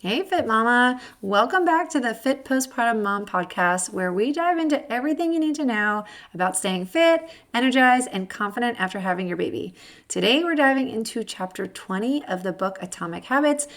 Hey, Fit Mama. Welcome back to the Fit Postpartum Mom podcast, where we dive into everything you need to know about staying fit, energized, and confident after having your baby. Today, we're diving into chapter 20 of the book Atomic Habits,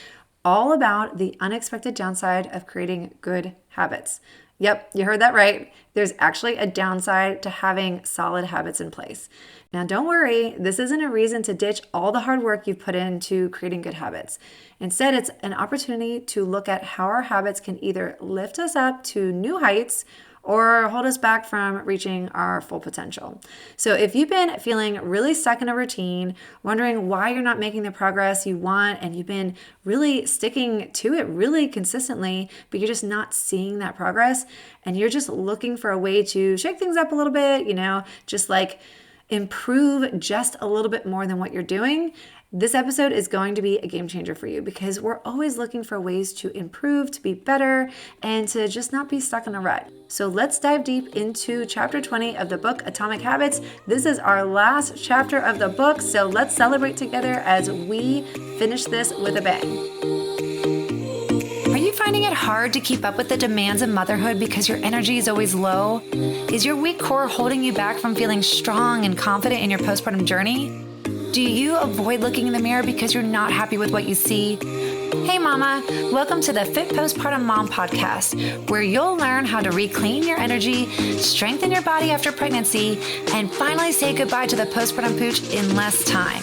all about the unexpected downside of creating good habits. Yep, you heard that right. There's actually a downside to having solid habits in place. Now, don't worry, this isn't a reason to ditch all the hard work you've put into creating good habits. Instead, it's an opportunity to look at how our habits can either lift us up to new heights or hold us back from reaching our full potential. So if you've been feeling really stuck in a routine, wondering why you're not making the progress you want, and you've been really sticking to it really consistently, but you're just not seeing that progress, and you're just looking for a way to shake things up a little bit, just like improve just a little bit more than what you're doing, this episode is going to be a game changer for you, because we're always looking for ways to improve, to be better, and to just not be stuck in a rut. So let's dive deep into chapter 20 of the book Atomic Habits. This is our last chapter of the book, so let's celebrate together as we finish this with a bang. Are you finding it hard to keep up with the demands of motherhood because your energy is always low? Is your weak core holding you back from feeling strong and confident in your postpartum journey? Do you avoid looking in the mirror because you're not happy with what you see? Hey mama, welcome to the Fit Postpartum Mom podcast, where you'll learn how to reclaim your energy, strengthen your body after pregnancy, and finally say goodbye to the postpartum pooch in less time.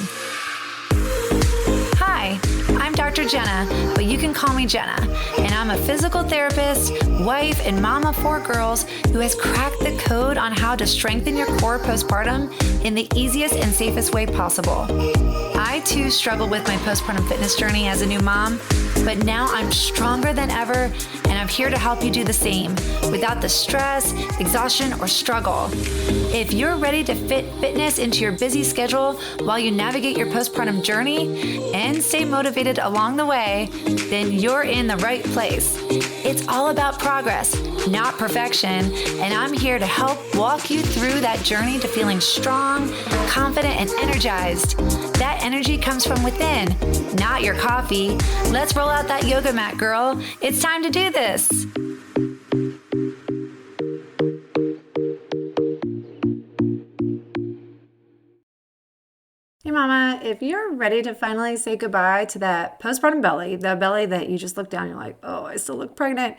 Hi, I'm Dr. Jena, but you can call me Jena, and I'm a physical therapist, wife, and mom of 4 girls who has cracked the code on how to strengthen your core postpartum in the easiest and safest way possible. I too struggled with my postpartum fitness journey as a new mom, but now I'm stronger than ever, and I'm here to help you do the same without the stress, exhaustion, or struggle. If you're ready to fit fitness into your busy schedule while you navigate your postpartum journey and stay motivated along the way, then you're in the right place. It's all about progress, not perfection, and I'm here to help walk you through that journey to feeling strong, confident, and energized. That energy comes from within, not your coffee. Let's roll out that yoga mat, girl. It's time to do this. Hey mama, if you're ready to finally say goodbye to that postpartum belly, the belly that you just look down and you're like, oh, I still look pregnant.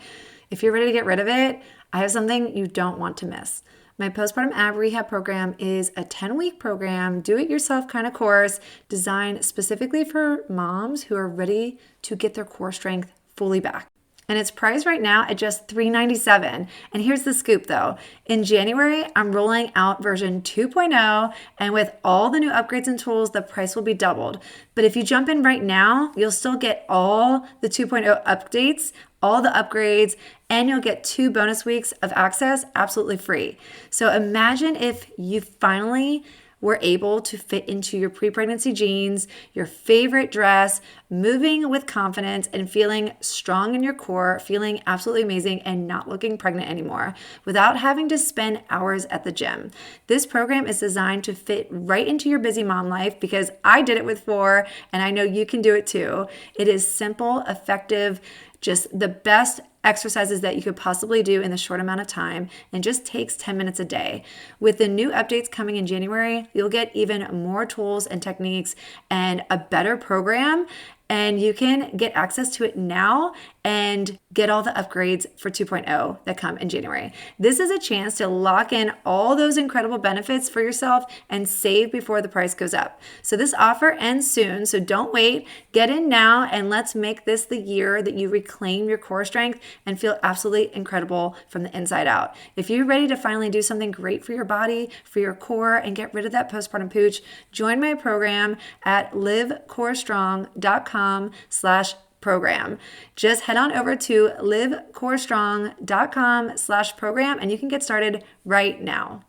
If you're ready to get rid of it, I have something you don't want to miss. My postpartum ab rehab program is a 10-week program, do-it-yourself kind of course designed specifically for moms who are ready to get their core strength fully back. And it's priced right now at just $397. And here's the scoop though. In January, I'm rolling out version 2.0, and with all the new upgrades and tools, the price will be doubled. But if you jump in right now, you'll still get all the 2.0 updates, all the upgrades, and you'll get 2 bonus weeks of access absolutely free. So imagine if you finally were able to fit into your pre-pregnancy jeans, your favorite dress, moving with confidence and feeling strong in your core, feeling absolutely amazing and not looking pregnant anymore without having to spend hours at the gym. This program is designed to fit right into your busy mom life, because I did it with 4 and I know you can do it too. It is simple, effective, just the best exercises that you could possibly do in the short amount of time, and just takes 10 minutes a day. With the new updates coming in January, you'll get even more tools and techniques and a better program, and you can get access to it now and get all the upgrades for 2.0 that come in January. This is a chance to lock in all those incredible benefits for yourself and save before the price goes up. So this offer ends soon, so don't wait. Get in now, and let's make this the year that you reclaim your core strength and feel absolutely incredible from the inside out. If you're ready to finally do something great for your body, for your core, and get rid of that postpartum pooch, join my program at livecorestrong.com/program. Just head on over to livecorestrong.com/program and you can get started right now.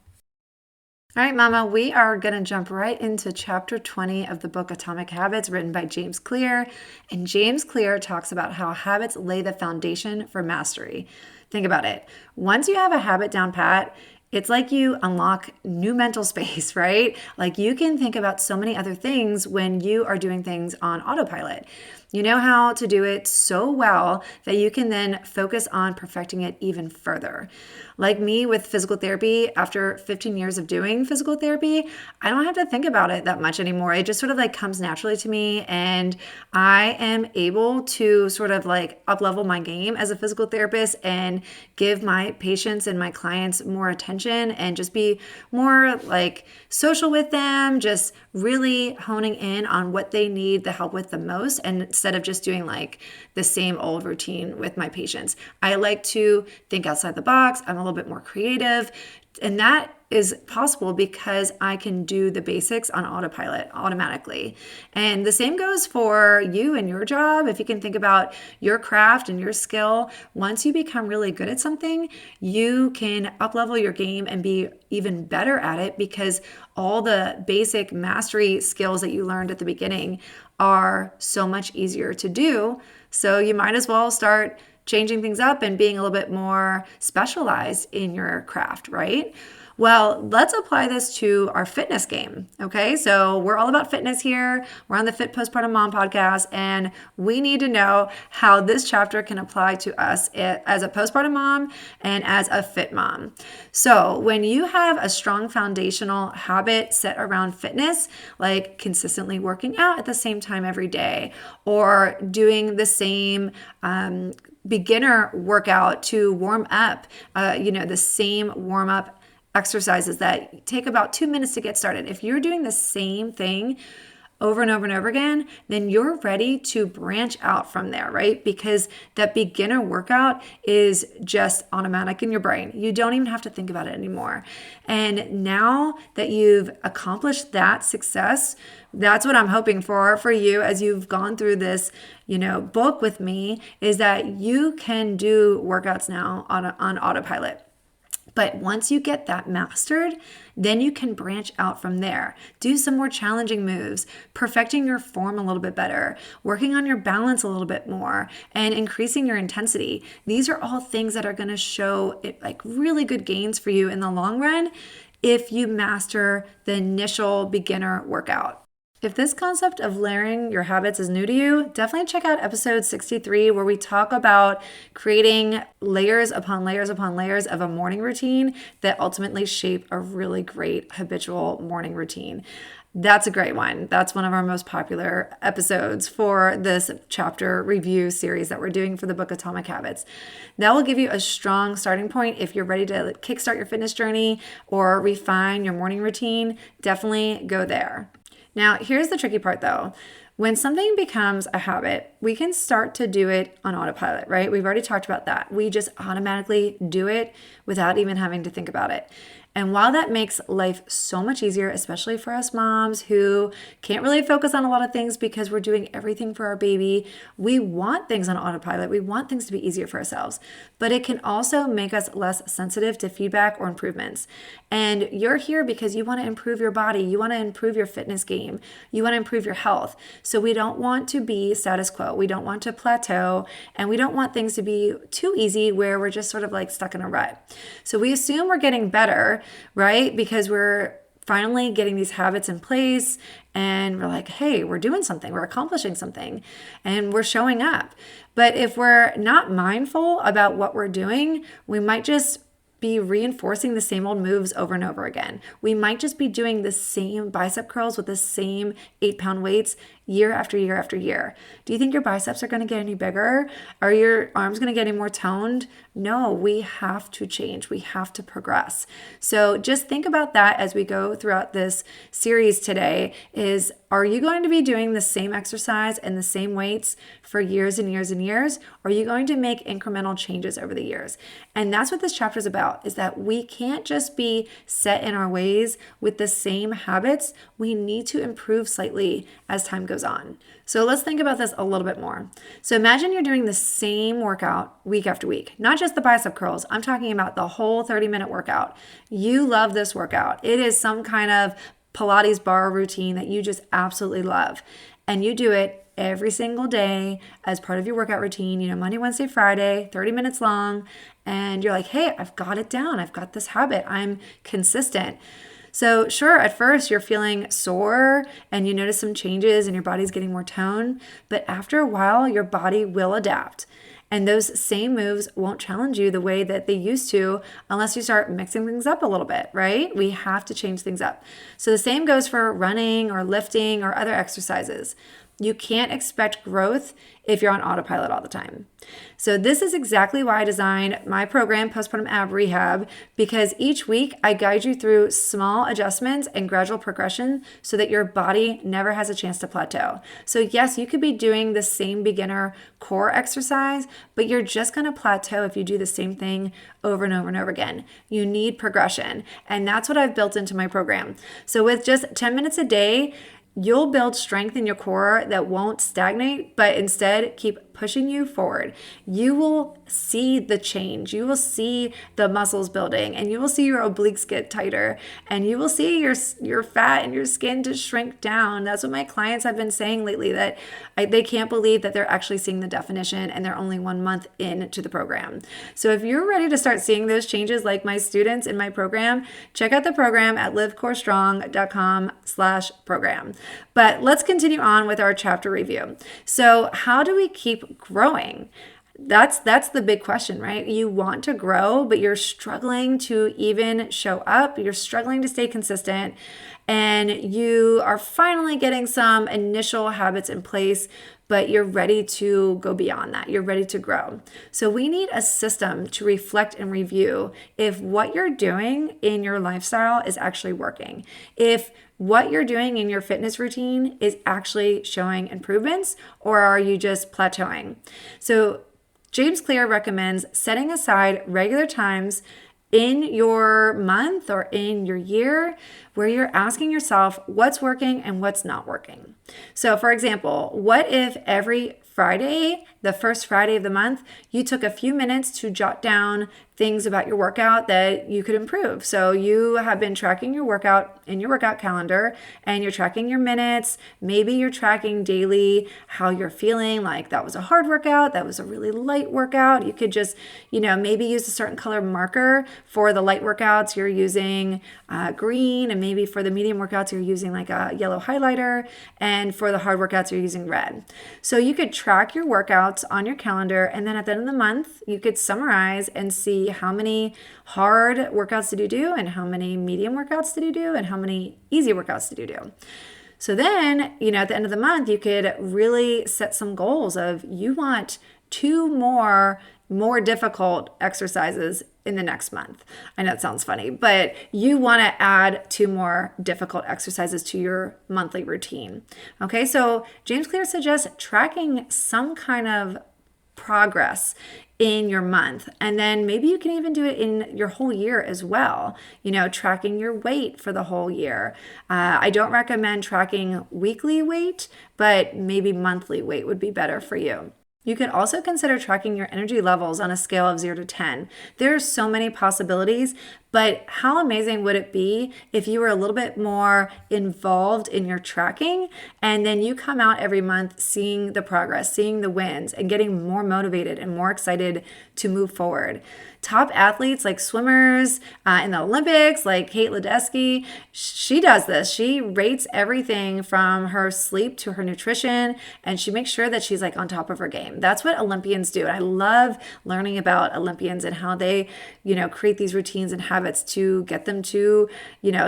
All right, mama, we are going to jump right into chapter 20 of the book Atomic Habits, written by James Clear. And James Clear talks about how habits lay the foundation for mastery. Think about it. Once you have a habit down pat, it's like you unlock new mental space, right? Like you can think about so many other things when you are doing things on autopilot. You know how to do it so well that you can then focus on perfecting it even further. Like me with physical therapy, after 15 years of doing physical therapy, I don't have to think about it that much anymore. It just sort of like comes naturally to me, and I am able to sort of like up level my game as a physical therapist and give my patients and my clients more attention and just be more like social with them, just really honing in on what they need the help with the most, and instead of just doing like the same old routine with my patients. I like to think outside the box. I'm a little bit more creative, and that is possible because I can do the basics on autopilot automatically. And the same goes for you and your job. If you can think about your craft and your skill, once you become really good at something, you can up-level your game and be even better at it because all the basic mastery skills that you learned at the beginning are so much easier to do. So you might as well start changing things up and being a little bit more specialized in your craft, right? Well, let's apply this to our fitness game. Okay, so we're all about fitness here. We're on the Fit Postpartum Mom podcast, and we need to know how this chapter can apply to us as a postpartum mom and as a fit mom. So, when you have a strong foundational habit set around fitness, like consistently working out at the same time every day, or doing the same beginner workout to warm up, the same warm up exercises that take about 2 minutes to get started. If you're doing the same thing over and over and over again, then you're ready to branch out from there, right? Because that beginner workout is just automatic in your brain. You don't even have to think about it anymore. And now that you've accomplished that success, that's what I'm hoping for you as you've gone through this, book with me, is that you can do workouts now on autopilot. But once you get that mastered, then you can branch out from there. Do some more challenging moves, perfecting your form a little bit better, working on your balance a little bit more, and increasing your intensity. These are all things that are going to show like really good gains for you in the long run if you master the initial beginner workout. If this concept of layering your habits is new to you, definitely check out episode 63, where we talk about creating layers upon layers upon layers of a morning routine that ultimately shape a really great habitual morning routine. That's a great one. That's one of our most popular episodes for this chapter review series that we're doing for the book Atomic Habits. That will give you a strong starting point if you're ready to kickstart your fitness journey or refine your morning routine. Definitely go there. Now, here's the tricky part though. When something becomes a habit, we can start to do it on autopilot, right? We've already talked about that. We just automatically do it without even having to think about it. And while that makes life so much easier, especially for us moms who can't really focus on a lot of things because we're doing everything for our baby, we want things on autopilot. We want things to be easier for ourselves. But it can also make us less sensitive to feedback or improvements. And you're here because you want to improve your body. You want to improve your fitness game. You want to improve your health. So we don't want to be status quo. We don't want to plateau. And we don't want things to be too easy where we're just sort of like stuck in a rut. So we assume we're getting better, right? Because we're finally getting these habits in place and we're like, hey, we're doing something, we're accomplishing something, and we're showing up. But if we're not mindful about what we're doing, we might just be reinforcing the same old moves over and over again. We might just be doing the same bicep curls with the same 8-pound weights year after year after year. Do you think your biceps are going to get any bigger? Are your arms going to get any more toned? No, we have to change. We have to progress. So just think about that as we go throughout this series today is, are you going to be doing the same exercise and the same weights for years and years and years? Or are you going to make incremental changes over the years? And that's what this chapter is about, is that we can't just be set in our ways with the same habits. We need to improve slightly as time goes on. So let's think about this a little bit more. So imagine you're doing the same workout week after week, not just the bicep curls. I'm talking about the whole 30-minute workout. You love this workout. It is some kind of Pilates bar routine that you just absolutely love. And you do it every single day as part of your workout routine, Monday, Wednesday, Friday, 30 minutes long. And you're like, hey, I've got it down. I've got this habit. I'm consistent. So sure, at first you're feeling sore and you notice some changes and your body's getting more tone, but after a while, your body will adapt. And those same moves won't challenge you the way that they used to unless you start mixing things up a little bit, right? We have to change things up. So the same goes for running or lifting or other exercises. You can't expect growth if you're on autopilot all the time. So this is exactly why I designed my program, Postpartum Ab Rehab, because each week I guide you through small adjustments and gradual progression so that your body never has a chance to plateau. So yes, you could be doing the same beginner core exercise, but you're just going to plateau if you do the same thing over and over and over again. You need progression, and that's what I've built into my program. So with just 10 minutes a day, you'll build strength in your core that won't stagnate, but instead keep pushing you forward. You will see the change. You will see the muscles building, and you will see your obliques get tighter, and you will see your fat and your skin to shrink down. That's what my clients have been saying lately, that they can't believe that they're actually seeing the definition and they're only 1 month into the program. So if you're ready to start seeing those changes like my students in my program, check out the program at livecorestrong.com/program. But let's continue on with our chapter review. So how do we keep growing? That's the big question, right? You want to grow, but you're struggling to even show up. You're struggling to stay consistent, and you are finally getting some initial habits in place, but you're ready to go beyond that. You're ready to grow. So we need a system to reflect and review if what you're doing in your lifestyle is actually working. If what you're doing in your fitness routine is actually showing improvements, or are you just plateauing? So James Clear recommends setting aside regular times in your month or in your year where you're asking yourself what's working and what's not working. So for example, what if every Friday, the first Friday of the month, you took a few minutes to jot down things about your workout that you could improve? So you have been tracking your workout in your workout calendar, and you're tracking your minutes. Maybe you're tracking daily how you're feeling, like that was a hard workout, that was a really light workout. You could just, maybe use a certain color marker. For the light workouts, you're using green, and maybe for the medium workouts, you're using like a yellow highlighter, and for the hard workouts, you're using red. So you could track your workouts on your calendar, and then at the end of the month, you could summarize and see how many hard workouts did you do, and how many medium workouts did you do, and how many easy workouts did you do. So then, at the end of the month, you could really set some goals of you want 2 more difficult exercises in the next month. I know it sounds funny, but you want to add 2 more difficult exercises to your monthly routine. Okay, so James Clear suggests tracking some kind of progress in your month, and then maybe you can even do it in your whole year as well, tracking your weight for the whole year. I don't recommend tracking weekly weight, but maybe monthly weight would be better for you. You could also consider tracking your energy levels on a scale of 0 to 10. There are so many possibilities, but how amazing would it be if you were a little bit more involved in your tracking, and then you come out every month seeing the progress, seeing the wins, and getting more motivated and more excited to move forward. Top athletes like swimmers in the Olympics, like Kate Ledecky, she does this. She rates everything from her sleep to her nutrition, and she makes sure that she's like on top of her game. That's what Olympians do. And I love learning about Olympians and how they, create these routines and habits to get them to,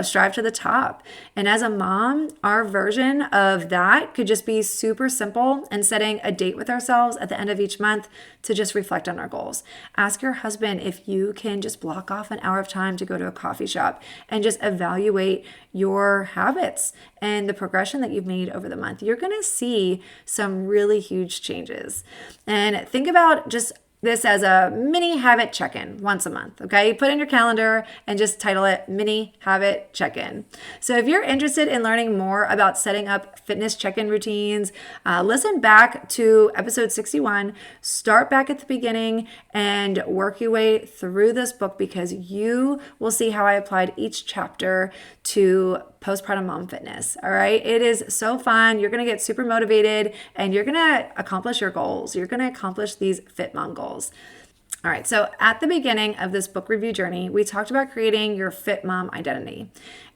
strive to the top. And as a mom, our version of that could just be super simple, and setting a date with ourselves at the end of each month to just reflect on our goals. Ask your husband if you can just block off an hour of time to go to a coffee shop and just evaluate your habits and the progression that you've made over the month. You're going to see some really huge changes. And think about just this as a mini habit check-in once a month, okay? Put in your calendar and just title it mini habit check-in. So if you're interested in learning more about setting up fitness check-in routines, listen back to episode 61, start back at the beginning, and work your way through this book, because you will see how I applied each chapter to postpartum mom fitness. All right. It is so fun. You're going to get super motivated, and you're going to accomplish your goals. You're going to accomplish these fit mom goals. All right, so at the beginning of this book review journey, we talked about creating your fit mom identity.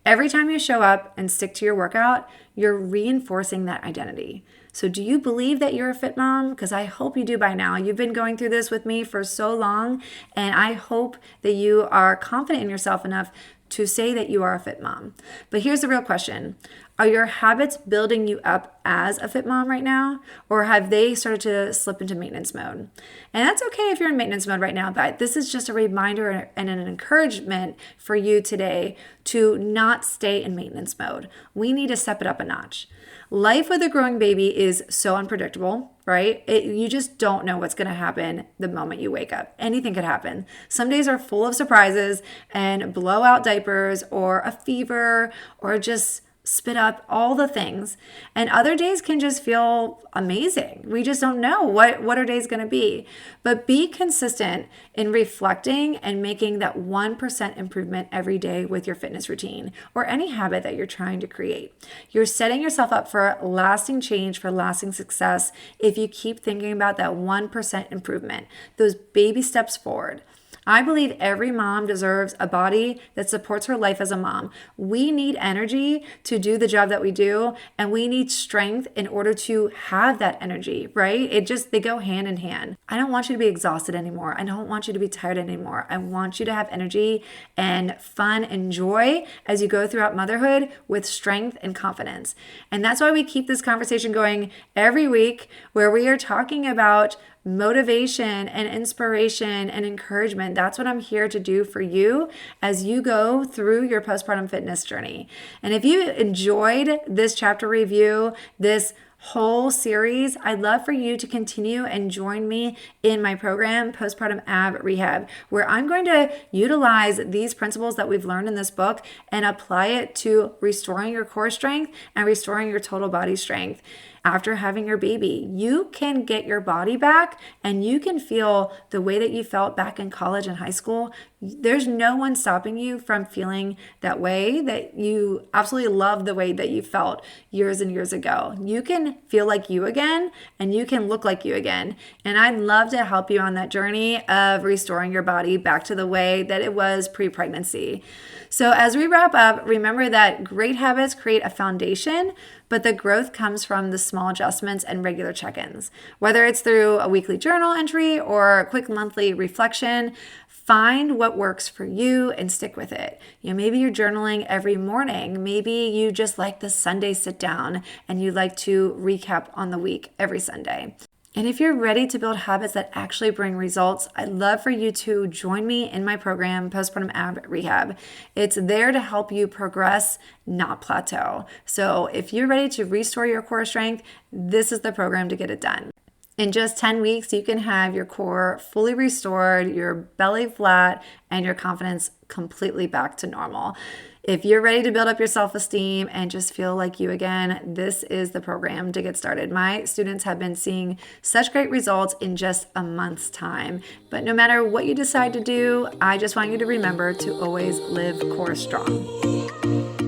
Every time you show up and stick to your workout, you're reinforcing that identity. So do you believe that you're a fit mom? Because I hope you do by now. You've been going through this with me for so long, and I hope that you are confident in yourself enough to say that you are a fit mom. But here's the real question. Are your habits building you up as a fit mom right now? Or have they started to slip into maintenance mode? And that's okay if you're in maintenance mode right now, but this is just a reminder and an encouragement for you today to not stay in maintenance mode. We need to step it up a notch. Life with a growing baby is so unpredictable, right? You just don't know what's going to happen the moment you wake up. Anything could happen. Some days are full of surprises and blowout diapers or a fever or just spit up, all the things. And other days can just feel amazing. We just don't know what our day's going to be. But be consistent in reflecting and making that 1% improvement every day with your fitness routine or any habit that you're trying to create. You're setting yourself up for lasting change, for lasting success if you keep thinking about that 1% improvement, those baby steps forward. I believe every mom deserves a body that supports her life as a mom. We need energy to do the job that we do, and we need strength in order to have that energy, right? They go hand in hand. I don't want you to be exhausted anymore. I don't want you to be tired anymore. I want you to have energy and fun and joy as you go throughout motherhood with strength and confidence. And that's why we keep this conversation going every week, where we are talking about motivation and inspiration and encouragement. That's what I'm here to do for you as you go through your postpartum fitness journey. And if you enjoyed this chapter review, this whole series, I'd love for you to continue and join me in my program, Postpartum Ab Rehab, where I'm going to utilize these principles that we've learned in this book and apply it to restoring your core strength and restoring your total body strength. After having your baby, you can get your body back and you can feel the way that you felt back in college and high school. There's no one stopping you from feeling that way, that you absolutely love the way that you felt years and years ago. You can feel like you again and you can look like you again. And I'd love to help you on that journey of restoring your body back to the way that it was pre-pregnancy. So as we wrap up, remember that great habits create a foundation, but the growth comes from the small adjustments and regular check-ins. Whether it's through a weekly journal entry or a quick monthly reflection, find what works for you and stick with it. Maybe you're journaling every morning. Maybe you just like the Sunday sit down and you like to recap on the week every Sunday. And if you're ready to build habits that actually bring results, I'd love for you to join me in my program, Postpartum Ab Rehab. It's there to help you progress, not plateau. So if you're ready to restore your core strength, this is the program to get it done. In just 10 weeks, you can have your core fully restored, your belly flat, and your confidence completely back to normal. If you're ready to build up your self-esteem and just feel like you again, this is the program to get started. My students have been seeing such great results in just a month's time. But no matter what you decide to do, I just want you to remember to always live core strong.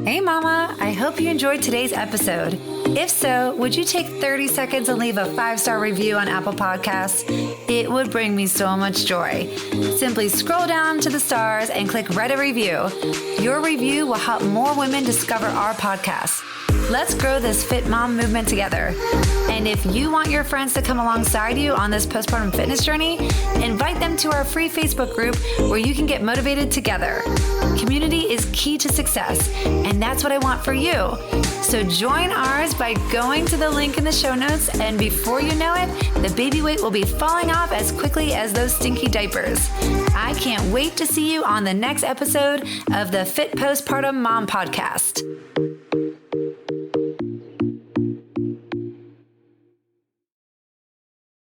Hey mama, I hope you enjoyed today's episode. If so, would you take 30 seconds and leave a 5-star review on Apple Podcasts? It would bring me so much joy. Simply scroll down to the stars and click write a review. Your review will help more women discover our podcast. Let's grow this fit mom movement together. And if you want your friends to come alongside you on this postpartum fitness journey, invite them to our free Facebook group where you can get motivated together. Community is key to success, and that's what I want for you. So join ours by going to the link in the show notes, and before you know it, the baby weight will be falling off as quickly as those stinky diapers. I can't wait to see you on the next episode of the Fit Postpartum Mom Podcast.